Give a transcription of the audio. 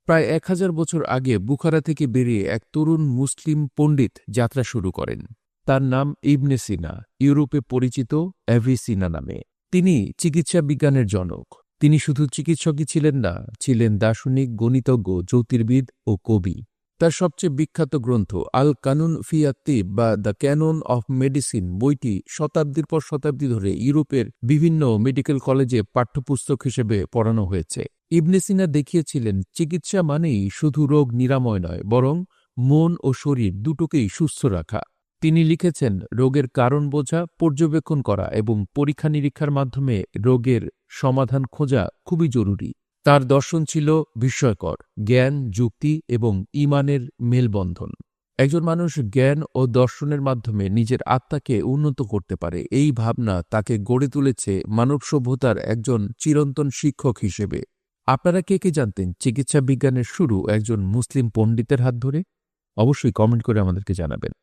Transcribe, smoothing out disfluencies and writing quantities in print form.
প্রায় ১,০০০ বছর আগে বুখারা থেকে বেরিয়ে এক তরুণ মুসলিম পণ্ডিত যাত্রা শুরু করেন। তার নাম ইবনে সিনা, ইউরোপে পরিচিত অ্যাভিসিনা নামে। তিনি চিকিৎসা বিজ্ঞানের জনক। তিনি শুধু চিকিৎসকই ছিলেন না, ছিলেন দার্শনিক, গণিতজ্ঞ, জ্যোতির্বিদ ও কবি। তার সবচেয়ে বিখ্যাত গ্রন্থ আল কানুন ফি আত-তিব বা দ্য ক্যানন অফ মেডিসিন বইটি শতাব্দীর পর শতাব্দী ধরে ইউরোপের বিভিন্ন মেডিকেল কলেজে পাঠ্যপুস্তক হিসেবে পড়ানো হয়েছে। ইবনে সিনা দেখিয়েছিলেন চিকিৎসা মানেই শুধু রোগ নিরাময় নয়, বরং মন ও শরীর দুটোকেই সুস্থ রাখা। তিনি লিখেছেন, রোগের কারণ বোঝা, পর্যবেক্ষণ করা এবং পরীক্ষা নিরীক্ষার মাধ্যমে রোগের সমাধান খোঁজা খুবই জরুরি। তার দর্শন ছিল বিস্ময়কর, জ্ঞান, যুক্তি এবং ঈমানের মেলবন্ধন। একজন মানুষ জ্ঞান ও দর্শনের মাধ্যমে নিজের আত্মাকে উন্নত করতে পারে, এই ভাবনা তাকে গড়ে তুলেছে মানব সভ্যতার একজন চিরন্তন শিক্ষক হিসেবে। আপনারা কে কে জানতেন চিকিৎসা বিজ্ঞানের শুরু একজন মুসলিম পণ্ডিতের হাত ধরে? অবশ্যই কমেন্ট করে আমাদেরকে জানাবেন।